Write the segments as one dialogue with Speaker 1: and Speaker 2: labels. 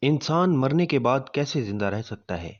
Speaker 1: इंसान मरने के बाद कैसे जिंदा रह सकता है।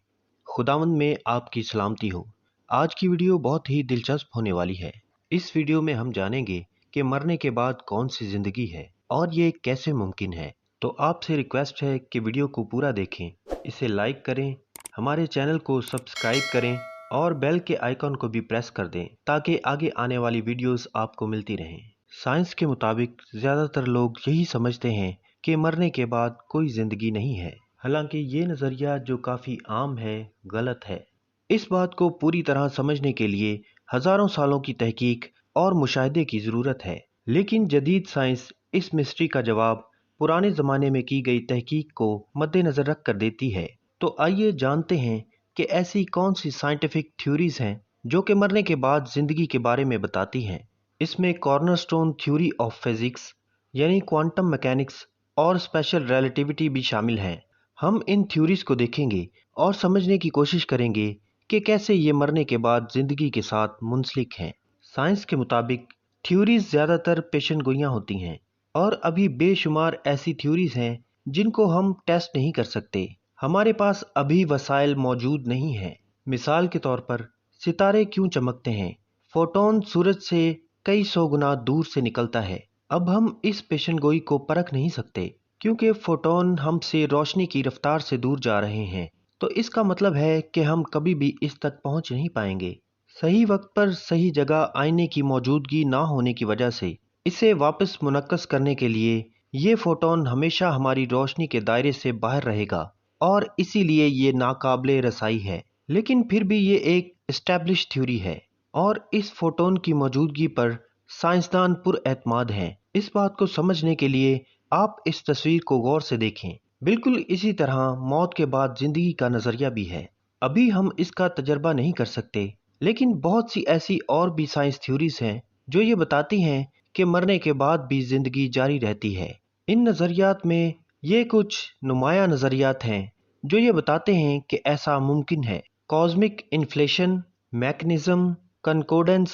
Speaker 1: खुदावंद में आपकी सलामती हो। आज की वीडियो बहुत ही दिलचस्प होने वाली है। इस वीडियो में हम जानेंगे कि मरने के बाद कौन सी जिंदगी है और ये कैसे मुमकिन है। तो आपसे रिक्वेस्ट है कि वीडियो को पूरा देखें, इसे लाइक करें, हमारे चैनल को सब्सक्राइब करें और बेल के आइकॉन को भी प्रेस कर दें ताकि आगे आने वाली वीडियोस आपको मिलती रहें। साइंस के मुताबिक ज़्यादातर लोग यही समझते हैं कि मरने के बाद कोई ज़िंदगी नहीं है। हालांकि ये नज़रिया जो काफ़ी आम है, गलत है। इस बात को पूरी तरह समझने के लिए हज़ारों सालों की तहकीक और मुशाहिदे की ज़रूरत है। लेकिन जदीद साइंस इस मिस्ट्री का जवाब पुराने ज़माने में की गई तहकीक को मद्देनज़र रख कर देती है। तो आइए जानते हैं कि ऐसी कौन सी साइंटिफिक थ्योरीज हैं जो कि मरने के बाद ज़िंदगी के बारे में बताती हैं। इसमें कॉर्नरस्टोन थ्योरी ऑफ फिजिक्स यानी क्वांटम मैकेनिक्स और स्पेशल रिलेटिविटी भी शामिल हैं। हम इन थ्योरीज को देखेंगे और समझने की कोशिश करेंगे कि कैसे ये मरने के बाद ज़िंदगी के साथ मुंसलिक हैं। साइंस के मुताबिक थ्योरीज ज़्यादातर पेशन गोइयाँ होती हैं और अभी बेशुमार ऐसी थ्योरीज हैं जिनको हम टेस्ट नहीं कर सकते। हमारे पास अभी वसाइल मौजूद नहीं हैं। मिसाल के तौर पर सितारे क्यों चमकते हैं? फोटोन सूरज से कई सौ गुना दूर से निकलता है। अब हम इस पेशनगोई को परख नहीं सकते क्योंकि फोटोन हमसे रोशनी की रफ्तार से दूर जा रहे हैं। तो इसका मतलब है कि हम कभी भी इस तक पहुंच नहीं पाएंगे। सही वक्त पर सही जगह आईने की मौजूदगी ना होने की वजह से इसे वापस मुनक्कस करने के लिए ये फोटोन हमेशा हमारी रोशनी के दायरे से बाहर रहेगा और इसीलिए ये नाकाबिले रसाई है। लेकिन फिर भी ये एक एस्टैब्लिश थ्योरी है और इस फोटोन की मौजूदगी पर साइंसदान पुरएतमाद हैं। इस बात को समझने के लिए आप इस तस्वीर को गौर से देखें। बिल्कुल इसी तरह मौत के बाद जिंदगी का नजरिया भी है। अभी हम इसका तजर्बा नहीं कर सकते, लेकिन बहुत सी ऐसी और भी साइंस थ्योरीज हैं जो ये बताती हैं कि मरने के बाद भी जिंदगी जारी रहती है। इन नजरियात में ये कुछ नुमाया नजरियात हैं जो ये बताते हैं कि ऐसा मुमकिन है। Cosmic inflation, mechanism, concordance,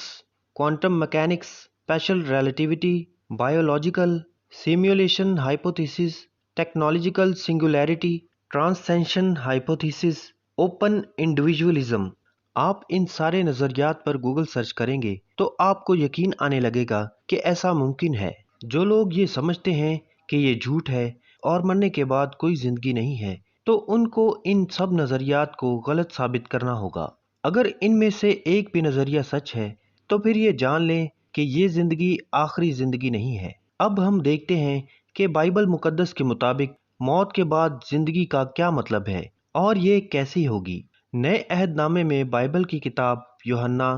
Speaker 1: quantum mechanics, special relativity, biological, simulation hypothesis, technological singularity, transcension hypothesis, open individualism. आप इन सारे नज़रियात पर गूगल सर्च करेंगे तो आपको यकीन आने लगेगा कि ऐसा मुमकिन है। जो लोग ये समझते हैं कि ये झूठ है और मरने के बाद कोई ज़िंदगी नहीं है, तो उनको इन सब नज़रियात को गलत साबित करना होगा। अगर इनमें से एक भी नज़रिया सच है तो फिर ये जान लें कि ये ज़िंदगी आखिरी ज़िंदगी नहीं है। अब हम देखते हैं कि बाइबल मुकद्दस के मुताबिक मौत के बाद ज़िंदगी का क्या मतलब है और ये कैसी होगी। नए अहदनामे में बाइबल की किताब यूहन्ना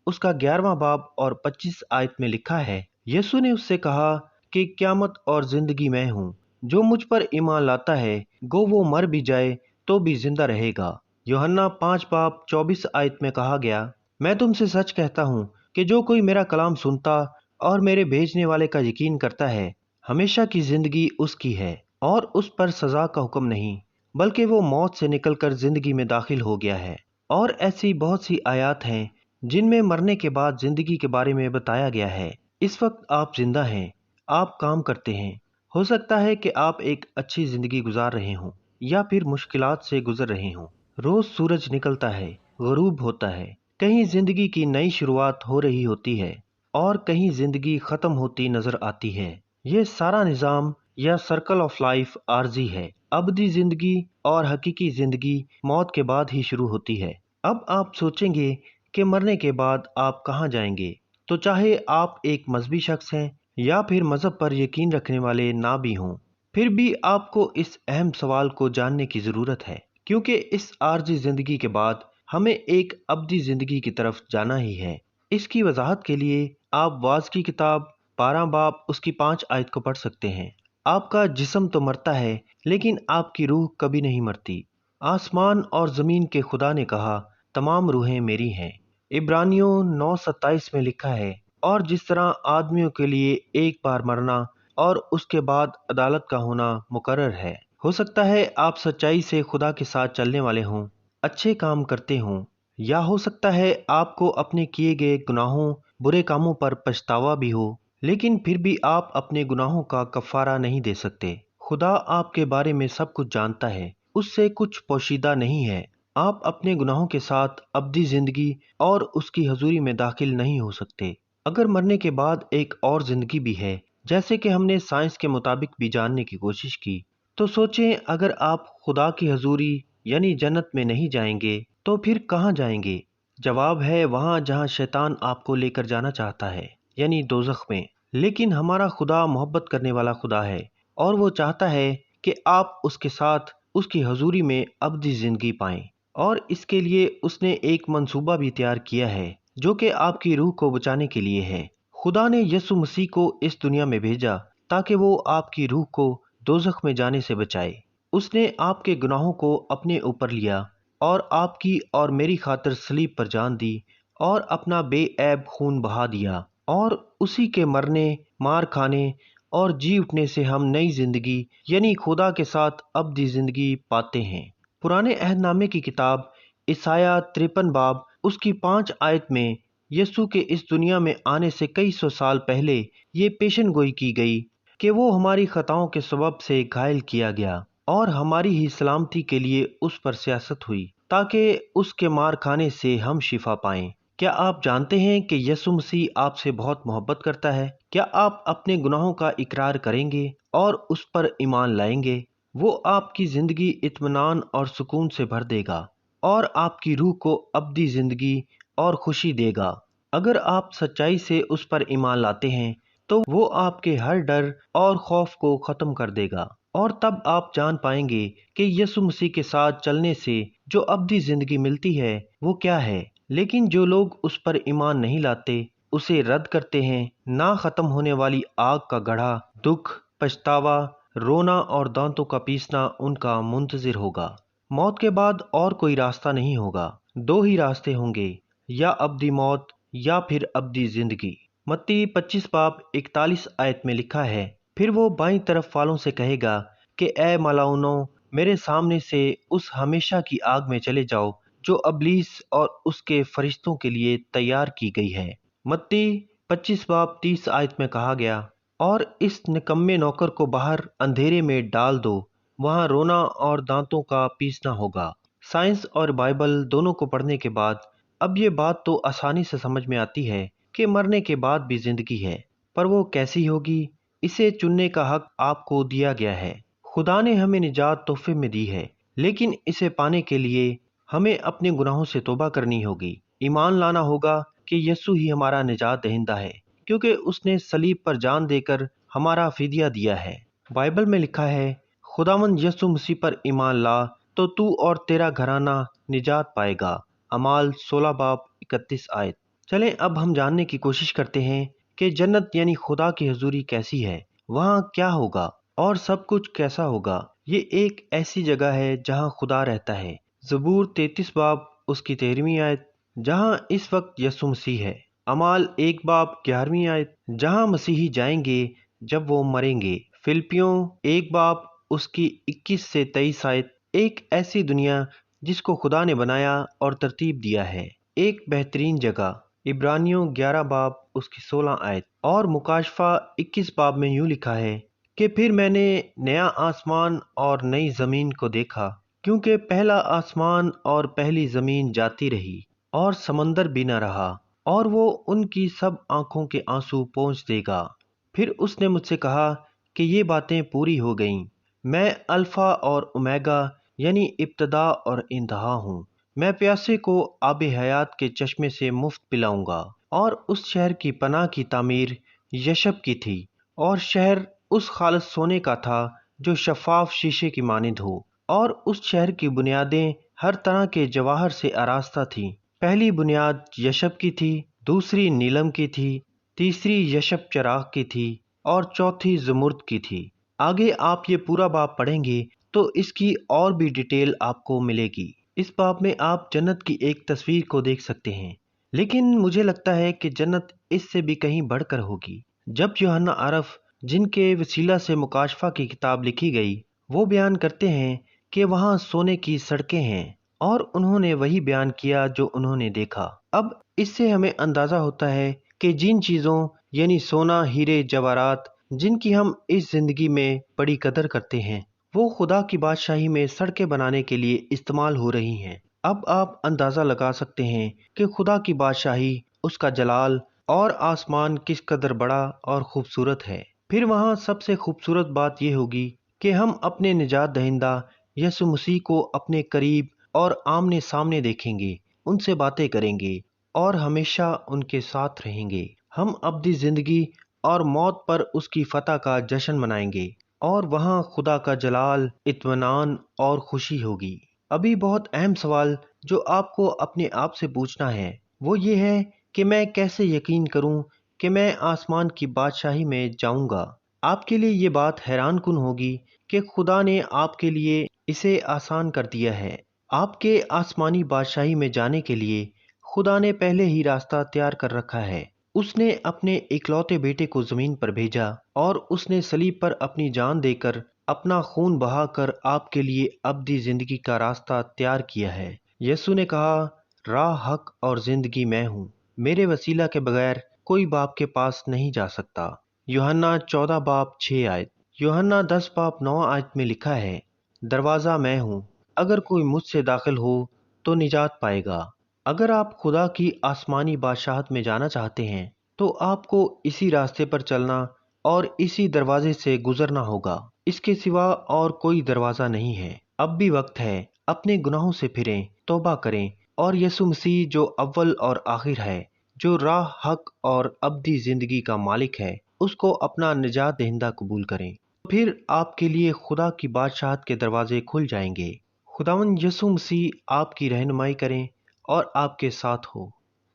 Speaker 1: उसका 11वां बाब और 25 आयत में लिखा है, यीशु ने उससे कहा कि क़यामत और ज़िंदगी मैं हूँ। जो मुझ पर ईमान लाता है गो वो मर भी जाए तो भी जिंदा रहेगा। यूहन्ना 5 बाब 24 आयत में कहा गया, मैं तुमसे सच कहता हूँ कि जो कोई मेरा कलाम सुनता और मेरे भेजने वाले का यकीन करता है, हमेशा की जिंदगी उसकी है और उस पर सजा का हुक्म नहीं, बल्कि वो मौत से निकलकर जिंदगी में दाखिल हो गया है। और ऐसी बहुत सी आयत हैं जिनमें मरने के बाद जिंदगी के बारे में बताया गया है। इस वक्त आप जिंदा हैं, आप काम करते हैं। हो सकता है कि आप एक अच्छी जिंदगी गुजार रहे हों या फिर मुश्किलात से गुजर रहे हों। रोज सूरज निकलता है, गुरूब होता है, कहीं जिंदगी की नई शुरुआत हो रही होती है और कहीं जिंदगी खत्म होती नजर आती है। ये सारा निज़ाम या सर्कल ऑफ लाइफ आर्जी है। अबदी जिंदगी और हकीकी जिंदगी मौत के बाद ही शुरू होती है। अब आप सोचेंगे कि मरने के बाद आप कहाँ जाएंगे, तो चाहे आप एक मजहबी शख्स हैं या फिर मजहब पर यकीन रखने वाले ना भी हों, फिर भी आपको इस अहम सवाल को जानने की ज़रूरत है, क्योंकि इस आर्जी ज़िंदगी के बाद हमें एक अबदी ज़िंदगी की तरफ जाना ही है। इसकी वजाहत के लिए आप वाज की किताब 12 बाब उसकी 5 आयत को पढ़ सकते हैं। आपका जिस्म तो मरता है लेकिन आपकी रूह कभी नहीं मरती। आसमान और ज़मीन के खुदा ने कहा, तमाम रूहें मेरी हैं। इब्रानियों 9:27 में लिखा है, और जिस तरह आदमियों के लिए एक बार मरना और उसके बाद अदालत का होना मुकर्रर है। हो सकता है आप सच्चाई से खुदा के साथ चलने वाले हों, अच्छे काम करते हों, या हो सकता है आपको अपने किए गए गुनाहों, बुरे कामों पर पछतावा भी हो, लेकिन फिर भी आप अपने गुनाहों का कफारा नहीं दे सकते। خدا آپ کے بارے میں سب کچھ جانتا ہے، اس سے کچھ پوشیدہ نہیں ہے۔ آپ اپنے گناہوں کے ساتھ ابدی زندگی اور اس کی حضوری میں داخل نہیں ہو سکتے۔ اگر مرنے کے بعد ایک اور زندگی بھی ہے، جیسے کہ ہم نے سائنس کے مطابق بھی جاننے کی کوشش کی، تو سوچیں اگر آپ خدا کی حضوری یعنی جنت میں نہیں جائیں گے تو پھر کہاں جائیں گے؟ جواب ہے وہاں جہاں شیطان آپ کو لے کر جانا چاہتا ہے، یعنی دوزخ میں۔ لیکن ہمارا خدا محبت کرنے والا خدا ہے اور وہ چاہتا ہے کہ آپ اس کے ساتھ اس کی حضوری میں ابدی زندگی پائیں، اور اس کے لیے اس نے ایک منصوبہ بھی تیار کیا ہے جو کہ آپ کی روح کو بچانے کے لیے ہے۔ خدا نے یسوع مسیح کو اس دنیا میں بھیجا تاکہ وہ آپ کی روح کو دوزخ میں جانے سے بچائے۔ اس نے آپ کے گناہوں کو اپنے اوپر لیا اور آپ کی اور میری خاطر صلیب پر جان دی اور اپنا بے عیب خون بہا دیا، اور اسی کے مرنے، مار کھانے اور جی اٹھنے سے ہم نئی زندگی یعنی خدا کے ساتھ ابدی زندگی پاتے ہیں۔ پرانے عہد نامے کی کتاب عیسائیاہ 53 باب اس کی 5 آیت میں یسوع کے اس دنیا میں آنے سے کئی سو سال پہلے یہ پیشن گوئی کی گئی کہ وہ ہماری خطاؤں کے سبب سے گھائل کیا گیا اور ہماری ہی سلامتی کے لیے اس پر سیاست ہوئی تاکہ اس کے مار کھانے سے ہم شفا پائیں۔ کیا آپ جانتے ہیں کہ یسوع مسیح آپ سے بہت محبت کرتا ہے؟ کیا آپ اپنے گناہوں کا اقرار کریں گے اور اس پر ایمان لائیں گے؟ وہ آپ کی زندگی اطمینان اور سکون سے بھر دے گا اور آپ کی روح کو ابدی زندگی اور خوشی دے گا۔ اگر آپ سچائی سے اس پر ایمان لاتے ہیں تو وہ آپ کے ہر ڈر اور خوف کو ختم کر دے گا، اور تب آپ جان پائیں گے کہ یسوع مسیح کے ساتھ چلنے سے جو ابدی زندگی ملتی ہے وہ کیا ہے۔ لیکن جو لوگ اس پر ایمان نہیں لاتے، اسے رد کرتے ہیں، نہ ختم ہونے والی آگ کا گڑھا، دکھ، پچھتاوا، رونا اور دانتوں کا پیسنا ان کا منتظر ہوگا۔ موت کے بعد اور کوئی راستہ نہیں ہوگا، دو ہی راستے ہوں گے، یا ابدی موت یا پھر ابدی زندگی۔ متی 25 باب 41 آیت میں لکھا ہے، پھر وہ بائیں طرف والوں سے کہے گا کہ اے ملاؤنوں، میرے سامنے سے اس ہمیشہ کی آگ میں چلے جاؤ جو ابلیس اور اس کے فرشتوں کے لیے تیار کی گئی ہے۔ متی 25 باب 30 آیت میں کہا گیا، اور اس نکمے نوکر کو باہر اندھیرے میں ڈال دو، وہاں رونا اور دانتوں کا پیسنا ہوگا۔ سائنس اور بائبل دونوں کو پڑھنے کے بعد اب یہ بات تو آسانی سے سمجھ میں آتی ہے کہ مرنے کے بعد بھی زندگی ہے، پر وہ کیسی ہوگی؟ اسے چننے کا حق آپ کو دیا گیا ہے۔ خدا نے ہمیں نجات تحفے میں دی ہے، لیکن اسے پانے کے لیے ہمیں اپنے گناہوں سے توبہ کرنی ہوگی۔ ایمان لانا ہوگا کہ یسوع ہی ہمارا نجات دہندہ ہے، کیونکہ اس نے صلیب پر جان دے کر ہمارا فدیہ دیا ہے۔ بائبل میں لکھا ہے، خداوند یسوع مسیح پر ایمان لا تو اور تیرا گھرانہ نجات پائے گا۔ اعمال 16 باب 31 آیت۔ چلیں اب ہم جاننے کی کوشش کرتے ہیں کہ جنت یعنی خدا کی حضوری کیسی ہے، وہاں کیا ہوگا اور سب کچھ کیسا ہوگا۔ یہ ایک ایسی جگہ ہے جہاں خدا رہتا ہے۔ زبور 33 باب اس کی 13ویں آیت، جہاں اس وقت یسوع مسیح ہے۔ اعمال 1 باب 11ویں آیت، جہاں مسیحی جائیں گے جب وہ مریں گے۔ فلپیوں 1 باب اس کی 21 سے 23 آیت، ایک ایسی دنیا جس کو خدا نے بنایا اور ترتیب دیا ہے، ایک بہترین جگہ۔ عبرانیوں 11 باب اس کی 16 آیت، اور مکاشفہ 21 باب میں یوں لکھا ہے کہ پھر میں نے نیا آسمان اور نئی زمین کو دیکھا، کیونکہ پہلا آسمان اور پہلی زمین جاتی رہی اور سمندر بھی نہ رہا، اور وہ ان کی سب آنکھوں کے آنسو پونچھ دے گا۔ پھر اس نے مجھ سے کہا کہ یہ باتیں پوری ہو گئیں۔ میں الفا اور اومیگا یعنی ابتدا اور انتہا ہوں۔ میں پیاسے کو آب حیات کے چشمے سے مفت پلاؤں گا۔ اور اس شہر کی پناہ کی تعمیر یشب کی تھی، اور شہر اس خالص سونے کا تھا جو شفاف شیشے کی مانند ہو، اور اس شہر کی بنیادیں ہر طرح کے جواہر سے آراستہ تھیں۔ پہلی بنیاد یشب کی تھی، دوسری نیلم کی تھی، تیسری یشب چراغ کی تھی، اور چوتھی زمرد کی تھی۔ آگے آپ یہ پورا باب پڑھیں گے تو اس کی اور بھی ڈیٹیل آپ کو ملے گی۔ اس باب میں آپ جنت کی ایک تصویر کو دیکھ سکتے ہیں، لیکن مجھے لگتا ہے کہ جنت اس سے بھی کہیں بڑھ کر ہوگی۔ جب یوحنا عرف، جن کے وسیلہ سے مکاشفہ کی کتاب لکھی گئی، وہ بیان کرتے ہیں کہ وہاں سونے کی سڑکیں ہیں، اور انہوں نے وہی بیان کیا جو انہوں نے دیکھا۔ اب اس سے ہمیں اندازہ ہوتا ہے کہ جن چیزوں یعنی سونا، ہیرے جواہرات जिनकी हम इस जिंदगी में बड़ी कदर करते हैं, वो खुदा की बादशाही में सड़कें बनाने के लिए इस्तेमाल हो रही हैं। अब आप अंदाज़ा लगा सकते हैं कि खुदा की बादशाही, उसका जलाल और आसमान किस कदर बड़ा और खूबसूरत है। फिर वहाँ सबसे खूबसूरत बात यह होगी कि हम अपने निजात दहिंदा यीशु मसीह को अपने करीब और आमने सामने देखेंगे, उनसे बातें करेंगे और हमेशा उनके साथ रहेंगे। हम अब्दी जिंदगी और मौत पर उसकी फतह का जश्न मनाएंगे और वहाँ खुदा का जलाल, इत्मीनान और खुशी होगी। अभी बहुत अहम सवाल जो आपको अपने आप से पूछना है वो ये है कि मैं कैसे यकीन करूं कि मैं आसमान की बादशाही में जाऊंगा। आपके लिए ये बात हैरानकुन होगी कि खुदा ने आपके लिए इसे आसान कर दिया है। आपके आसमानी बादशाही में जाने के लिए खुदा ने पहले ही रास्ता तैयार कर रखा है। उसने अपने इकलौते बेटे को जमीन पर भेजा और उसने सलीब पर अपनी जान देकर, अपना खून बहाकर आपके लिए अब्दी जिंदगी का रास्ता तैयार किया है। यीशु ने कहा, राह, हक और जिंदगी मैं हूँ। मेरे वसीला के बगैर कोई बाप के पास नहीं जा सकता। यूहन्ना 14 बाब 6 आयत। यूहन्ना 10 बाब 9 आयत में लिखा है, दरवाज़ा मैं हूँ, अगर कोई मुझसे दाखिल हो तो निजात पाएगा। अगर आप खुदा की आसमानी बादशाहत में जाना चाहते हैं तो आपको इसी रास्ते पर चलना और इसी दरवाजे से गुजरना होगा। इसके सिवा और कोई दरवाजा नहीं है। अब भी वक्त है, अपने गुनाहों से फिरें, तौबा करें और यीशु मसीह जो अव्वल और आखिर है, जो राह, हक और अब्दी जिंदगी का मालिक है, उसको अपना निजात दहिंदा कबूल करें। फिर आपके लिए खुदा की बादशाहत के दरवाजे खुल जाएंगे। खुदावंद यीशु मसीह आपकी रहनुमाई करें और आपके साथ हो।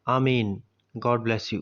Speaker 1: आमीन। God bless you.